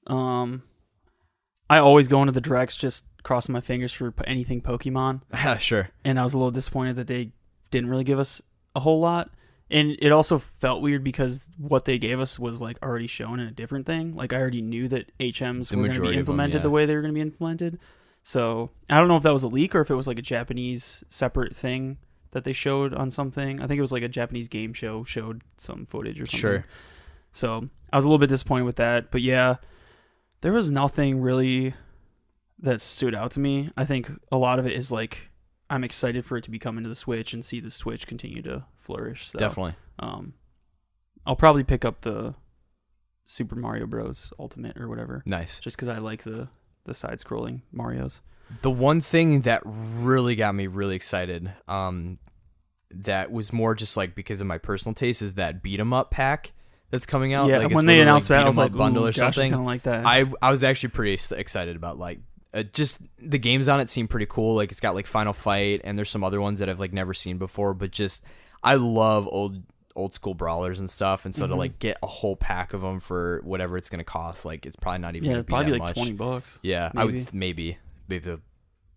I always go into the directs just crossing my fingers for anything Pokemon. Sure. And I was a little disappointed that they didn't really give us a whole lot. And it also felt weird because what they gave us was, like, already shown in a different thing. Like, I already knew that HMs were going to be implemented the way they were going to be implemented. So I don't know if that was a leak or if it was, like, a Japanese separate thing that they showed on something. I think it was, like, a Japanese game show showed some footage or something. Sure. So I was a little bit disappointed with that. But yeah, there was nothing really that stood out to me. I think a lot of it is, like, I'm excited for it to be coming to the Switch and see the Switch continue to flourish. So, definitely. I'll probably pick up the Super Mario Bros. Ultimate or whatever. Nice. Just because I like the side-scrolling Marios. The one thing that really got me really excited, that was more just, like, because of my personal taste, is that beat 'em up pack that's coming out. Yeah, like, when they announced that, I was like, bundle or Josh something. Kind of like that. I was actually pretty excited about, like, just the games on it seem pretty cool. Like, it's got, like, Final Fight, and there's some other ones that I've, like, never seen before. But just, I love old school brawlers and stuff, and so to, like, get a whole pack of them for whatever it's gonna cost, like, it's probably not even gonna be probably that like much. $20. Yeah, maybe. I would maybe they'll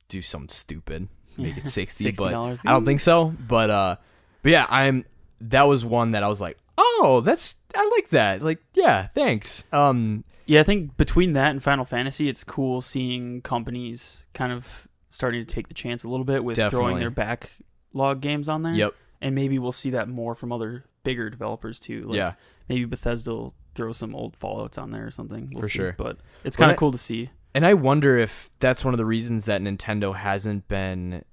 do something stupid, make it $60, but $60. I don't think so. But yeah, that was one that I was like, oh, I like that. Like, yeah, thanks. Yeah, I think between that and Final Fantasy, it's cool seeing companies kind of starting to take the chance a little bit with throwing their backlog games on there. Yep. And maybe we'll see that more from other bigger developers too. Like, yeah. Maybe Bethesda will throw some old Fallouts on there or something. We'll For see. sure. But it's kind of cool to see. And I wonder if that's one of the reasons that Nintendo hasn't been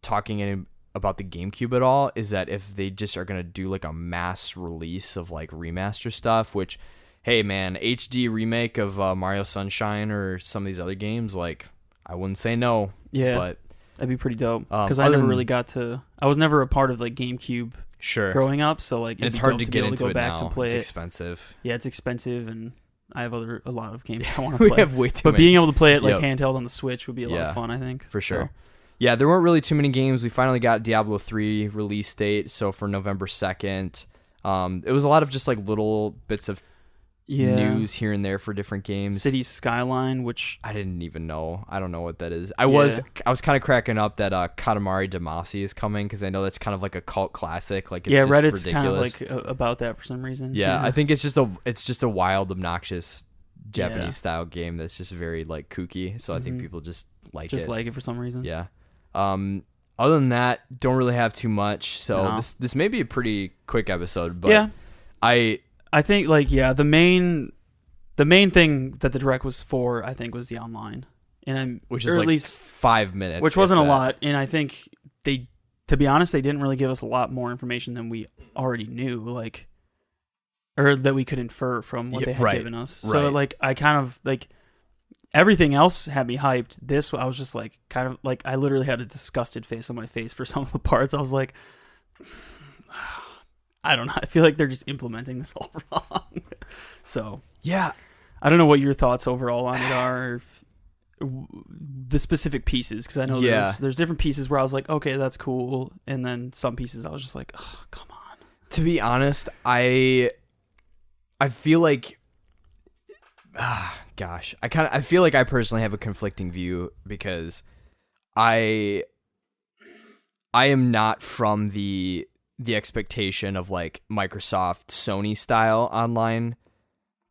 talking about the GameCube at all, is that if they just are going to do, like, a mass release of, like, remaster stuff, which, hey, man, HD remake of Mario Sunshine or some of these other games, like, I wouldn't say no. Yeah, but that'd be pretty dope. Because I never really got to... I was never a part of, like, GameCube growing up, so, like, it's hard to get into go it back now. To play it's it. expensive. Yeah, it's expensive, and I have a lot of games I want to play. We have way too but many. being able to play it, like, handheld on the Switch would be a lot of fun, I think. For sure. So. Yeah, there weren't really too many games. We finally got Diablo 3 release date, so for November 2nd. It was a lot of just, like, little bits of news here and there for different games. City Skyline, which I didn't even know. I don't know what that is. I was kind of cracking up that Katamari Damacy is coming, because I know that's kind of like a cult classic. Like, it's just Reddit's ridiculous. kind of like about that for some reason. Yeah, I think it's just a wild, obnoxious Japanese style game that's just very, like, kooky. So I think people just like it for some reason. Yeah. Other than that, don't really have too much. So this may be a pretty quick episode, but yeah, I think, like, the main thing that the direct was for, I think, was the online, which is, like, at least 5 minutes, which wasn't a lot. And I think to be honest, they didn't really give us a lot more information than we already knew, like, or that we could infer from what they had given us. So, like, I kind of, like, everything else had me hyped. This, I was just, like, kind of, like, I literally had a disgusted face on my face for some of the parts. I was like, I don't know. I feel like they're just implementing this all wrong. So, yeah. I don't know what your thoughts overall on it are. the specific pieces, because I know there's different pieces where I was like, okay, that's cool, and then some pieces I was just like, oh, come on. To be honest, I feel like, I feel like I personally have a conflicting view, because I am not from the expectation of like Microsoft Sony style online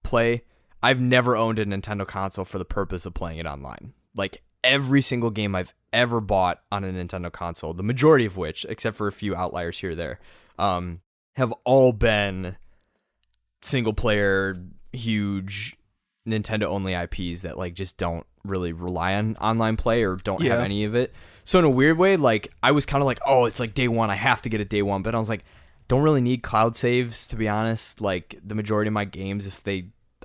play. I've never owned a Nintendo console for the purpose of playing it online. Like every single game I've ever bought on a Nintendo console, the majority of which, except for a few outliers here or there, have all been single player, huge Nintendo only IPs that like just don't really rely on online play or don't have any of it. So in a weird way, like I was kind of like, oh, it's like day one, I have to get it day one. But I was like, don't really need cloud saves, to be honest. Like the majority of my games, if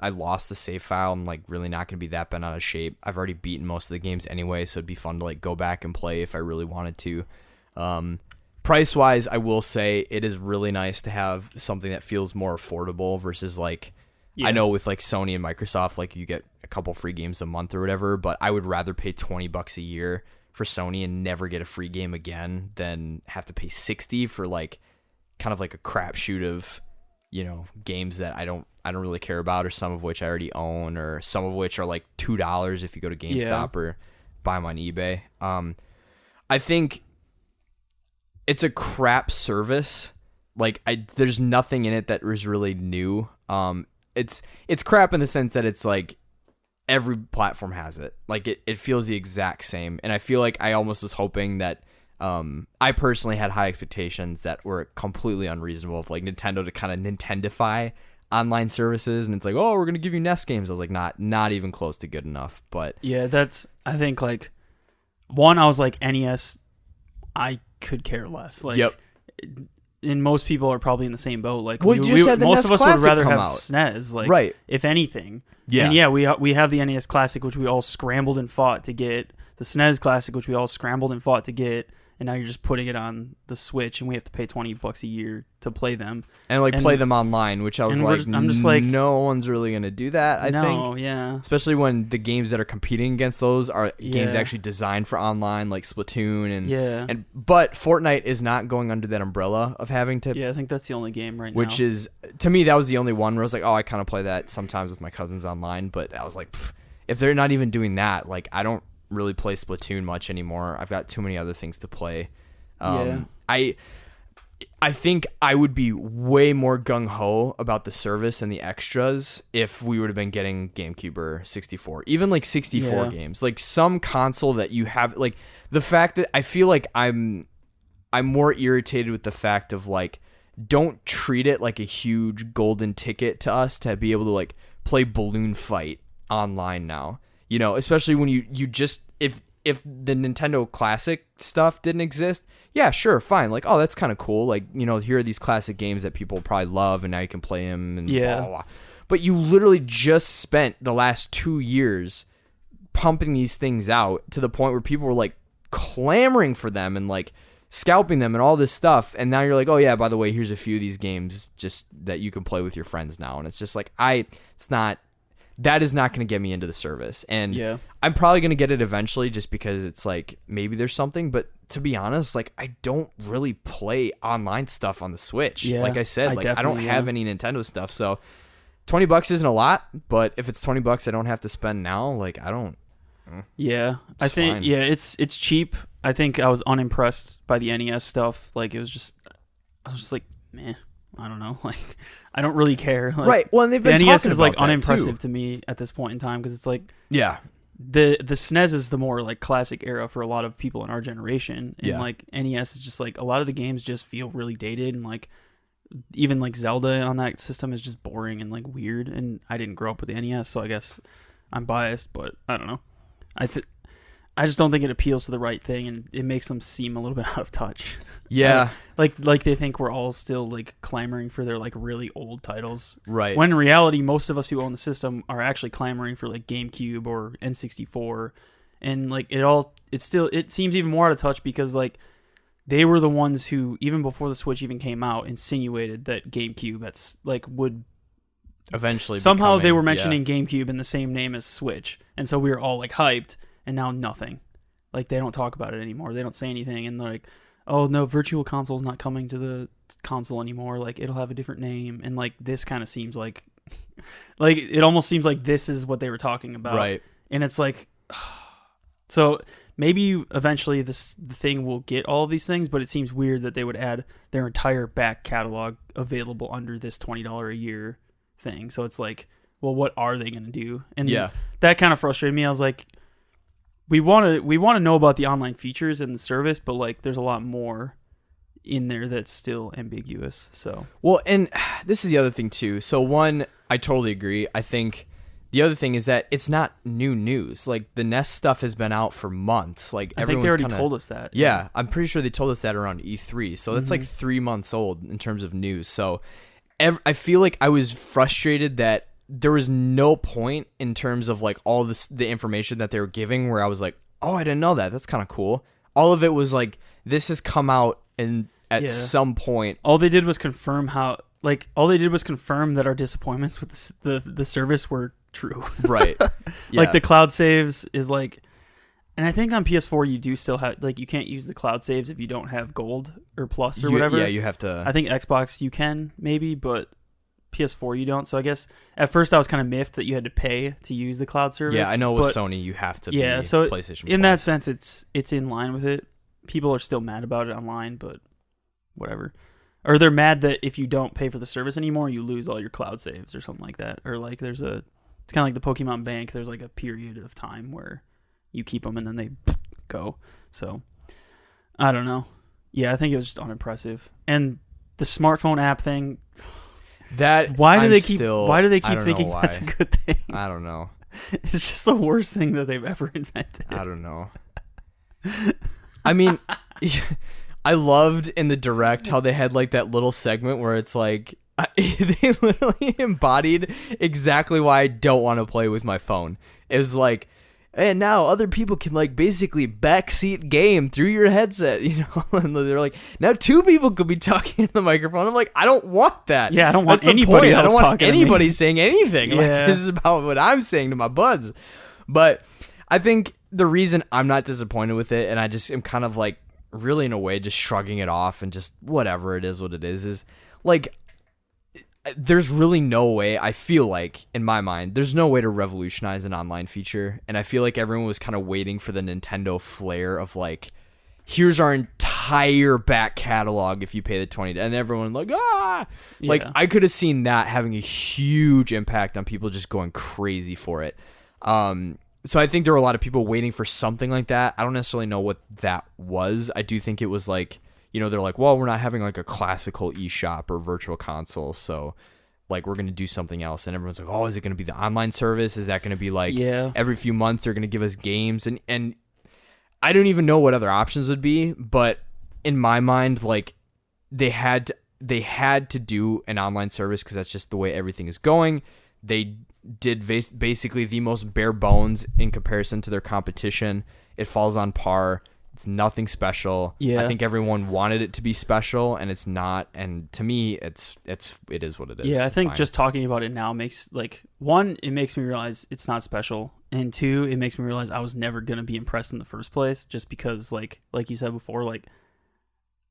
I lost the save file, I'm like really not going to be that bent out of shape. I've already beaten most of the games anyway, so it'd be fun to like go back and play if I really wanted to. Price wise, I will say it is really nice to have something that feels more affordable versus like, I know with like Sony and Microsoft, like you get a couple free games a month or whatever, but I would rather pay $20 a year for Sony and never get a free game again than have to pay $60 for like kind of like a crapshoot of, you know, games that I don't really care about, or some of which I already own, or some of which are like $2 if you go to GameStop or buy them on eBay. I think it's a crap service. Like there's nothing in it that was really new. It's crap in the sense that it's like every platform has it. Like it feels the exact same. And I feel like I almost was hoping that I personally had high expectations that were completely unreasonable of like Nintendo to kind of Nintendify online services, and it's like, oh, we're gonna give you NES games. I was like, not even close to good enough. But yeah, that's, I think like one, I was like, NES, I could care less. Like, and most people are probably in the same boat. Like, most of us would rather have SNES. Like, right. If anything. Yeah. And we have the NES Classic, which we all scrambled and fought to get. The SNES Classic, which we all scrambled and fought to get. And now you're just putting it on the Switch, and we have to pay $20 a year to play them. And play them online, which I was like, I'm just like, no one's really going to do that, I think. Yeah. Especially when the games that are competing against those are games actually designed for online, like Splatoon. But Fortnite is not going under that umbrella of having to. Yeah, I think that's the only game right now. Which is, to me, that was the only one where I was like, oh, I kind of play that sometimes with my cousins online. But I was like, if they're not even doing that, like, I don't really play Splatoon much anymore. I've got too many other things to play. I think I would be way more gung-ho about the service and the extras if we would have been getting GameCube or 64. Even like 64 games. Like some console that you have, like the fact that I feel like I'm more irritated with the fact of like, don't treat it like a huge golden ticket to us to be able to like play Balloon Fight online now. You know, especially when you just, if the Nintendo Classic stuff didn't exist, yeah, sure, fine. Like, oh, that's kind of cool. Like, you know, here are these classic games that people probably love, and now you can play them and blah, blah, blah. But you literally just spent the last 2 years pumping these things out to the point where people were like clamoring for them and like scalping them and all this stuff. And now you're like, oh yeah, by the way, here's a few of these games just that you can play with your friends now. And it's just like, that is not going to get me into the service. And I'm probably going to get it eventually just because it's like, maybe there's something. But to be honest, like, I don't really play online stuff on the Switch. Yeah, like I said, I don't have any Nintendo stuff. So $20 isn't a lot, but if it's $20 I don't have to spend now, like, I don't. Yeah, I think, fine. It's cheap. I think I was unimpressed by the NES stuff. Like, I was just like, meh. I don't know. Like, I don't really care. Like, right. Well, and they've been the NES is like about unimpressive to me at this point in time, because it's like, the SNES is the more like classic era for a lot of people in our generation, and like NES is just like a lot of the games just feel really dated, and like even like Zelda on that system is just boring and like weird. And I didn't grow up with the NES, so I guess I'm biased, but I don't know. I just don't think it appeals to the right thing, and it makes them seem a little bit out of touch. Yeah. Like they think we're all still like clamoring for their like really old titles. Right. When in reality, most of us who own the system are actually clamoring for like GameCube or N64. And like it seems even more out of touch because like they were the ones who, even before the Switch even came out, insinuated that GameCube would eventually somehow they were mentioning GameCube in the same name as Switch. And so we were all like hyped. and now nothing. Like, they don't talk about it anymore. They don't say anything, and they're like, oh, no, Virtual Console's not coming to the console anymore. Like, it'll have a different name. And, like, this kind of seems like... like, it almost seems like this is what they were talking about. Right. And it's like... So, maybe eventually the thing will get all of these things, but it seems weird that they would add their entire back catalog available under this $20 a year thing. So, it's like, well, what are they going to do? And that kind of frustrated me. I was like... We want to know about the online features and the service, but like there's a lot more in there that's still ambiguous. So well, and this is the other thing too. So one, I totally agree. I think the other thing is that it's not new news. Like the Nest stuff has been out for months. Like I think they already told us that. Yeah, I'm pretty sure they told us that around E3. So that's like 3 months old in terms of news. So I feel like I was frustrated that there was no point in terms of like all the information that they were giving where I was like, oh, I didn't know that. That's kind of cool. All of it was like, this has come out and at some point. All they did was confirm that our disappointments with the service were true. Right. Yeah. Like the cloud saves is like, and I think on PS4 you do still have, like, you can't use the cloud saves if you don't have gold or plus or whatever. Yeah, you have to. I think Xbox you can maybe, but PS4 you don't. So I guess at first I was kind of miffed that you had to pay to use the cloud service. Yeah, I know with Sony you have to. Yeah, be so PlayStation in Plus. that sense it's in line with it. People are still mad about it online, but whatever. Or they're mad that if you don't pay for the service anymore, you lose all your cloud saves or something like that. Or like it's kind of like the Pokemon Bank. There's like a period of time where you keep them and then they go. So I don't know. Yeah, I think it was just unimpressive. And the smartphone app thing. Why do they keep thinking that's a good thing? I don't know. It's just the worst thing that they've ever invented. I don't know. I mean, I loved in the Direct how they had like that little segment where it's like they literally embodied exactly why I don't want to play with my phone. It was like, and now other people can like basically backseat game through your headset, you know? And they're like, now 2 people could be talking into the microphone. I'm like, I don't want that. Yeah, I don't want anybody else talking to me. I don't want anybody saying anything. Yeah. Like, this is about what I'm saying to my buds. But I think the reason I'm not disappointed with it, and I just am kind of like really in a way just shrugging it off and just whatever it is what it is like, there's really no way, I feel like, in my mind, there's no way to revolutionize an online feature. And I feel like everyone was kind of waiting for the Nintendo flair of like, here's our entire back catalog if you pay the $20. And everyone like, ah! Yeah. Like, I could have seen that having a huge impact on people just going crazy for it. So I think there were a lot of people waiting for something like that. I don't necessarily know what that was. I do think it was like, you know, they're like, well, we're not having like a classical eShop or virtual console, so like we're going to do something else. And everyone's like, oh, is it going to be the online service? Is that going to be like every few months they're going to give us games? And I don't even know what other options would be, but in my mind, like they had to do an online service because that's just the way everything is going. They did basically the most bare bones in comparison to their competition. It falls on par. It's nothing special. Yeah. I think everyone wanted it to be special, and it's not. And to me, it is what it is. Yeah, I think just talking about it now makes, like, one, it makes me realize it's not special, and 2, it makes me realize I was never gonna be impressed in the first place, just because, like you said before, like,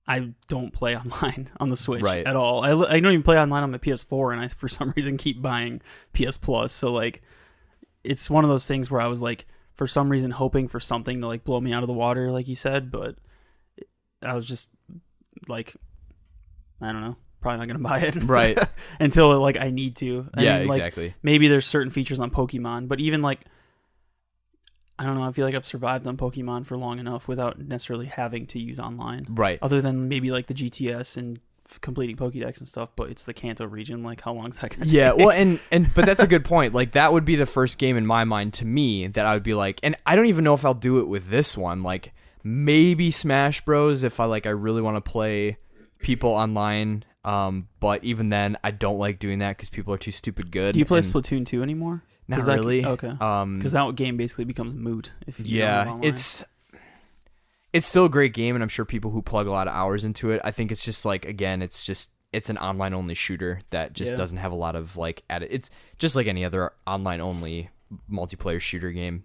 I don't play online on the Switch at all. I don't even play online on my PS4, and I for some reason keep buying PS Plus. So like, it's one of those things where I was like, for some reason hoping for something to like blow me out of the water, like you said, but I was just like, I don't know, probably not gonna buy it right until like I need to. Exactly. Like, maybe there's certain features on Pokemon, but even like, I don't know, I feel like I've survived on Pokemon for long enough without necessarily having to use online. Right. Other than maybe like the GTS and completing Pokédex and stuff, but it's the Kanto region. Like, how long is that going to take? Well, but that's a good point. Like, that would be the first game in my mind to me that I would be like, and I don't even know if I'll do it with this one. Like, maybe Smash Bros. If I really want to play people online. But even then, I don't like doing that because people are too stupid good. Do you play Splatoon 2 anymore? Not really. Okay. Because that game basically becomes moot if you don't go online. It's still a great game, and I'm sure people who plug a lot of hours into it. I think it's just like, again, it's an online only shooter that just doesn't have a lot of like added. It's just like any other online only multiplayer shooter game.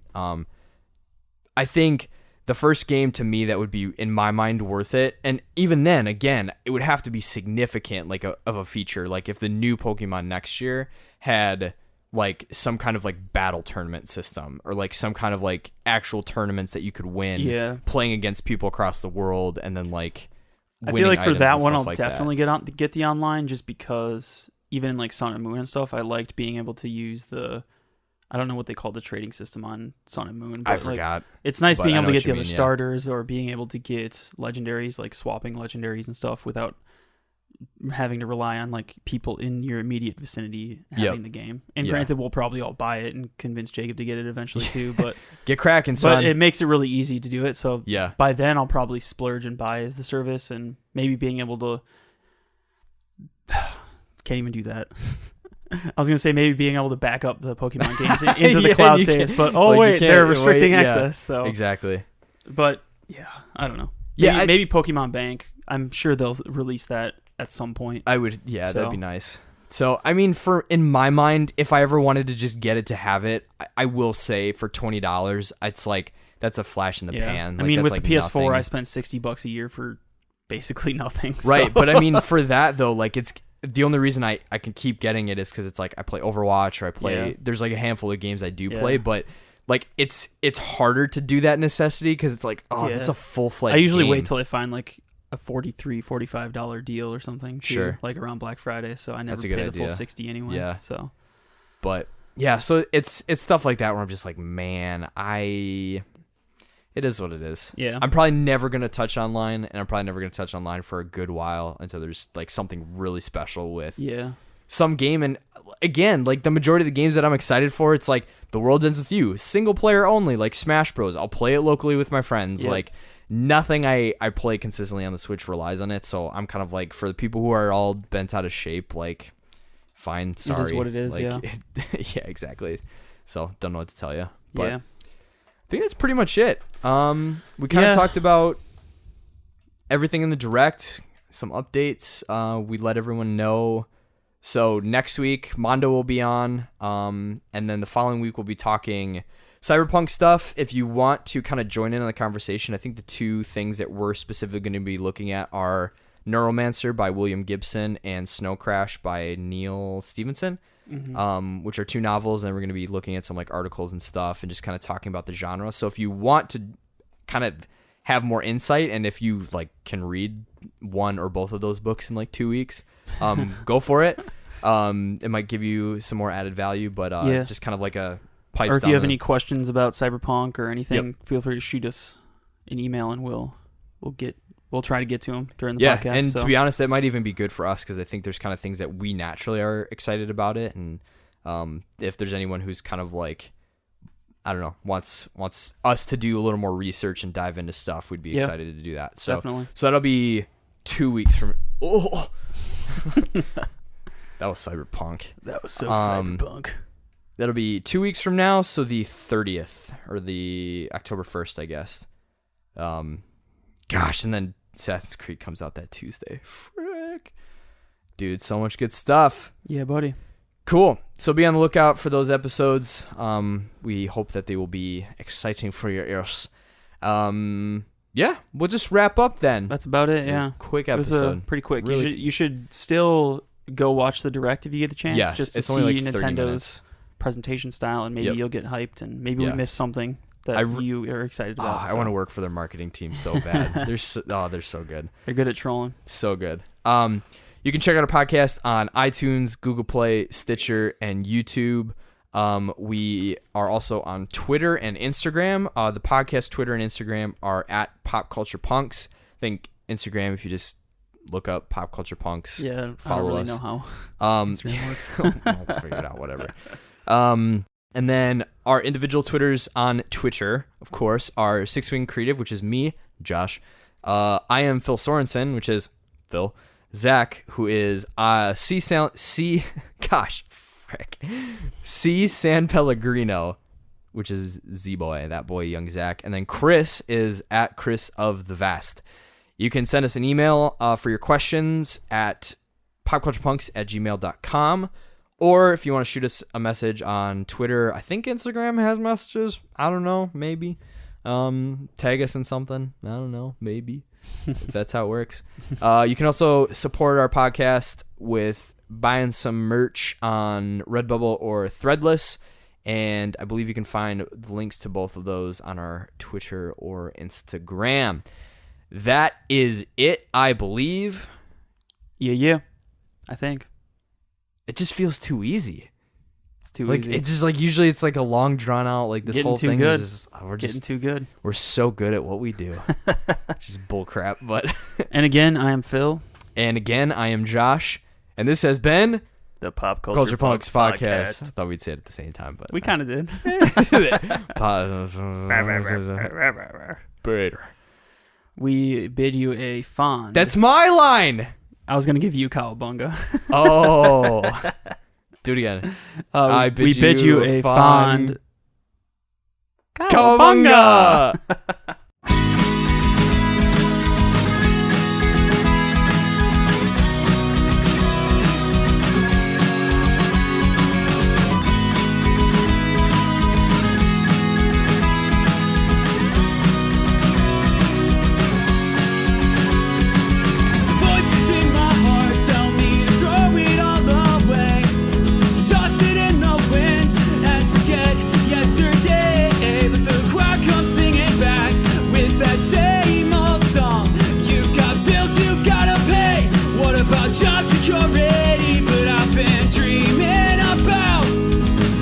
I think the first game to me that would be, in my mind, worth it, and even then, again, it would have to be significant, like of a feature. Like if the new Pokemon next year had like some kind of like battle tournament system, or like some kind of like actual tournaments that you could win, playing against people across the world, and then like I feel like for that one I'll definitely get the online, just because even in like Sun and Moon and stuff, I liked being able to use I don't know what they call the trading system on Sun and Moon, but I forgot. It's nice being able to get the other starters, or being able to get legendaries, like swapping legendaries and stuff without having to rely on like people in your immediate vicinity having the game. And granted, we'll probably all buy it and convince Jacob to get it eventually too, but get cracking, son. But it makes it really easy to do it. So by then I'll probably splurge and buy the service, and maybe being able to can't even do that. I was going to say maybe being able to back up the Pokemon games into the cloud saves, but they're restricting access. So exactly. But I don't know. Maybe Pokemon Bank. I'm sure they'll release that at some point. I would, that'd be nice. So, I mean, in my mind, if I ever wanted to just get it to have it, I will say for $20, it's like, that's a flash in the pan. I mean, with the PS4, nothing. I spent $60 a year for basically nothing. So. Right, but I mean, for that though, like it's the only reason I can keep getting it is because it's like I play Overwatch, or I play. There's like a handful of games I do play, but like it's harder to do that necessity because it's like that's a full-fledged. I usually game. wait till I find like a $45 deal or something. Too, like around Black Friday, so I never pay the full $60 anyway. Yeah. So, but so it's stuff like that where I'm just like, man, it is what it is. Yeah. I'm probably never going to touch online, and I'm probably never going to touch online for a good while until there's like something really special with some game. And again, like the majority of the games that I'm excited for, it's like The World Ends With You, single player only, like Smash Bros. I'll play it locally with my friends. Like nothing I play consistently on the Switch relies on it. So I'm kind of like, for the people who are all bent out of shape, like fine, sorry. It is what it is, like, yeah, exactly. So don't know what to tell you. But I think that's pretty much it. We kind of talked about everything in the direct, some updates. We let everyone know. So next week, Mondo will be on, and then the following week we'll be talking cyberpunk stuff. If you want to kind of join in on the conversation, I think the two things that we're specifically going to be looking at are Neuromancer by William Gibson and Snow Crash by Neil Stevenson. Which are two novels, and we're going to be looking at some like articles and stuff and just kind of talking about the genre. So if you want to kind of have more insight, and if you like can read one or both of those books in like 2 weeks, go for it. It might give you some more added value, but it's just kind of like a pipe. Or if you have any questions about cyberpunk or anything, feel free to shoot us an email, and we'll try to get to them during the podcast. And to be honest, that might even be good for us because I think there's kind of things that we naturally are excited about it. And if there's anyone who's kind of like, I don't know, wants us to do a little more research and dive into stuff, we'd be excited to do that. So, definitely. So that'll be 2 weeks from... Oh! That was cyberpunk. That was so cyberpunk. That'll be 2 weeks from now, so the 30th, or the October 1st, I guess. Gosh, and then Assassin's Creed comes out that Tuesday. Frick. Dude, so much good stuff. Yeah, buddy. Cool. So be on the lookout for those episodes. We hope that they will be exciting for your ears. Yeah, we'll just wrap up then. That's about it, yeah. Quick episode. It was pretty quick. Really? You should still go watch the direct if you get the chance. Yes, just to it's see only like 30 Nintendo's minutes. Presentation style, and maybe you'll get hyped, and maybe we missed something that you are excited about. I want to work for their marketing team so bad. They're so good. They're good at trolling. So good. You can check out our podcast on iTunes, Google Play, Stitcher, and YouTube. We are also on Twitter and Instagram. The podcast Twitter and Instagram are at Pop Culture Punks. I think Instagram, if you just look up Pop Culture Punks, follow us. I don't really know how Instagram works. We'll figure it out, whatever. And then our individual Twitters on Twitter, of course, are Six Wing Creative, which is me, Josh. I am Phil Sorensen, which is Phil. Zach, who is C. San Pellegrino, which is Z-Boy, that boy, young Zach. And then Chris is at Chris of the Vast. You can send us an email for your questions at popculturepunks@gmail.com. Or if you want to shoot us a message on Twitter, I think Instagram has messages. I don't know, maybe. Tag us in something. I don't know, maybe. If that's how it works. You can also support our podcast with buying some merch on Redbubble or Threadless. And I believe you can find the links to both of those on our Twitter or Instagram. That is it, I believe. Yeah. I think. It just feels too eeasy. It's too easy. It's just like usually it's like a long drawn out like this getting whole too thing good. is We're getting too good. We're so good at what we do. Just bull crap, but And again, I am Phil. And again, I am Josh. And this has been the Pop Culture Punks podcast. I thought we'd say it at the same time, but we kind of did. We bid you a fond. That's my line. I was gonna give you cowabunga. Oh. Do it again. We bid you a fond cowabunga. Job security, but I've been dreaming about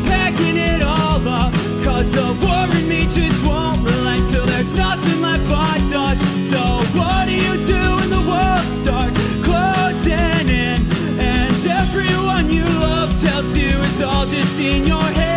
packing it all up, cause the war in me just won't relent till there's nothing left but dust. So what do you do when the walls start closing in and everyone you love tells you it's all just in your head?